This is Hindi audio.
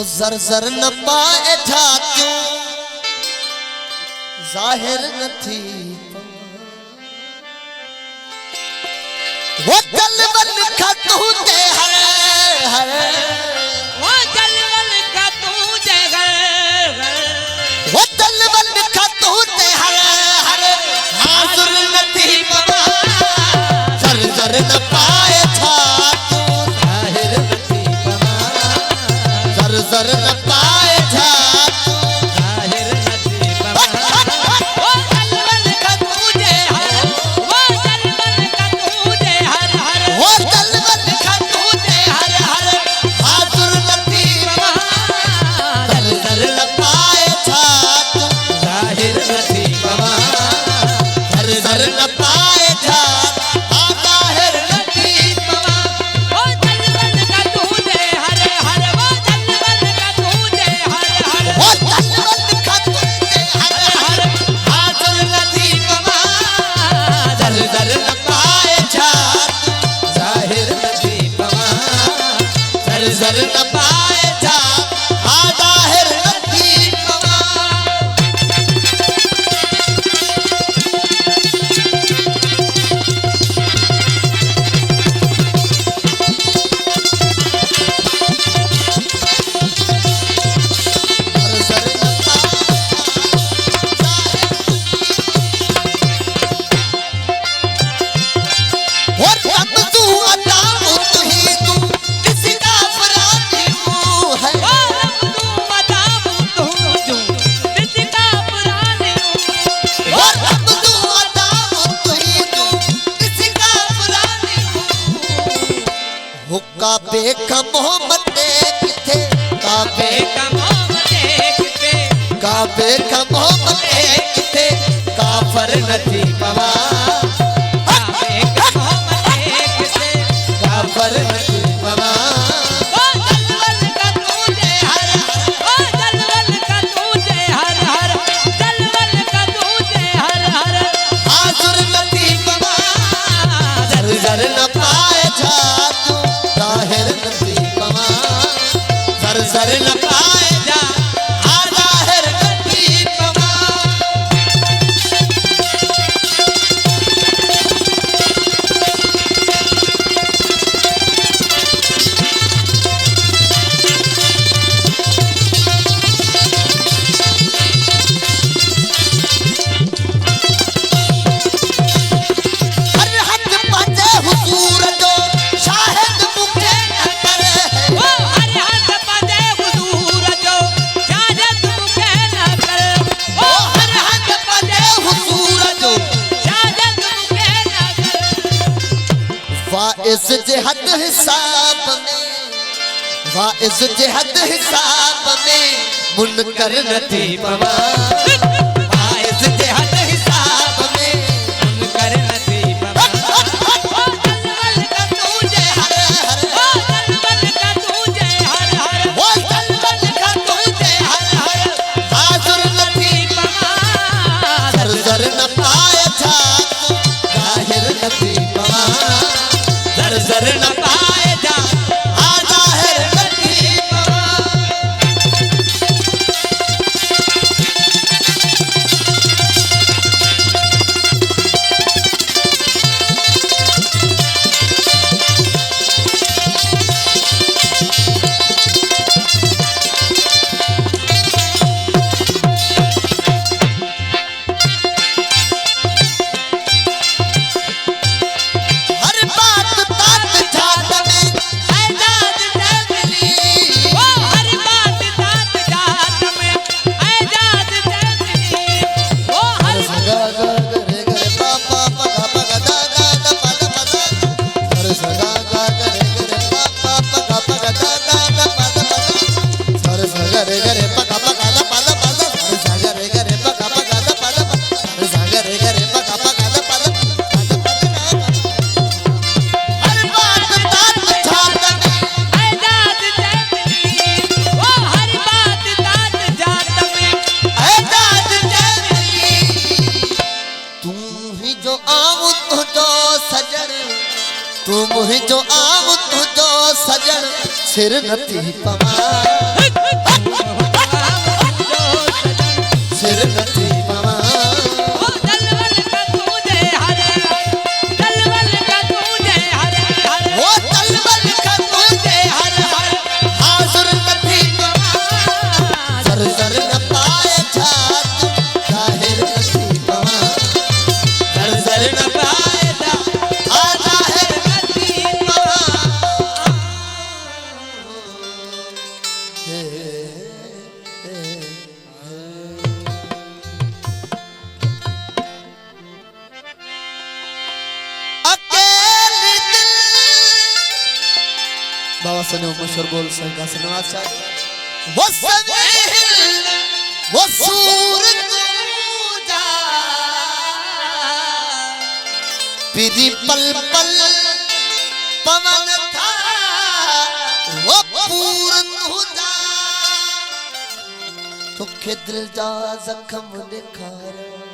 वो जर जर न पाए झाक्यों जाहिर न थी वो जलवल का तुझे हर वो जलवल का तुझे वो जलवल का तुझे हर हाजुर न थी पवा जर जर न पाए झाक्यों जाहिर न थी पवा जर जर न पाए झाक्यों जाहिर न थी पवा वो जलवल का तुझे हर वो जलवल का तुझे हर वो जलवल का तुझे हर हाजुर न थी पवा जर जर न पाए झाक्यों जाहिर न थी पवा जर जर न पाए झाक्यों जाहिर न थी पवा वो जलवल का तुझे हर वो जलवल का तुझे हर वो जलवल का तुझे हर हाजुर न थी पवा जर जर न पाए झाक्यों जाहिर न थी पवा जर जर न पाए झाक्यों जाहिर न थी पवा वो रब तू बताऊं तू जो किसका पुराने काबे का मोहम्मद किथे काबे कमोम देखते काबे का मोहम्मद किथे काफर नथी पवा काबे कमोम देखते काफर नथी पवा वो जलवल का तुझे हर वो जलवल का तुझे हर जलवल का तुझे हर हाजुर नथी पवा जर जर न पाए झाक्यों जाहिर नथी पवा जर जर न पाए झाक्यों जाहिर नथी पवा हर हथ पंजे हुजूर जो शाहिद मुखे न करे वो हर हाथ पदे हुजूर जो शायद मुखे न करे वो हर हथ पंजे हुजूर जो शायद मुखे न करे वाइस जिहद हिसाब में वाइस जिहद हिसाब में मुनकर नथी पवा वाइस जिहद हिसाब में मुनकर नथी पवा वो जलवल का तुझे हर वो जलवल का तुझे हर वो जलवल का तुझे हर हाजुर नथी पवा जर जर न पाए झाक्यों जाहिर नथी पवा जर जर न पाए झाक्यों जाहिर नथी पवा हर बात तात झात में आजाद जगली वो हर बात तात जात में आजाद जगली वो हर सगा गा रे रे पा पा पा पा दा दा दा पा दा पा दा हर सगा गा रे रे पा पा पा पा दा दा दा पा दा पा दा हर सगा रे रे पा पा पा दा पा दा पा दा हर सगा रे रे पा पा पा दा पा दा हर सगा रे रे पा पा पा दा पा दा हर बात तात झात में आजाद जगली वो हर बात तात जात में आजाद जगली तू ही जो आऊं तुझो सजन तू मुझ जो आऊं तुझो सजन सिर नथी पवा हे अकेले दिल बाबा सने मशहूर बोल संग का सुनवा चाहिए वो सवेल वो सूरज पूजा पिरी पल पल पवन था वो पूरन हुदा तो दिल जा जख्म निखारा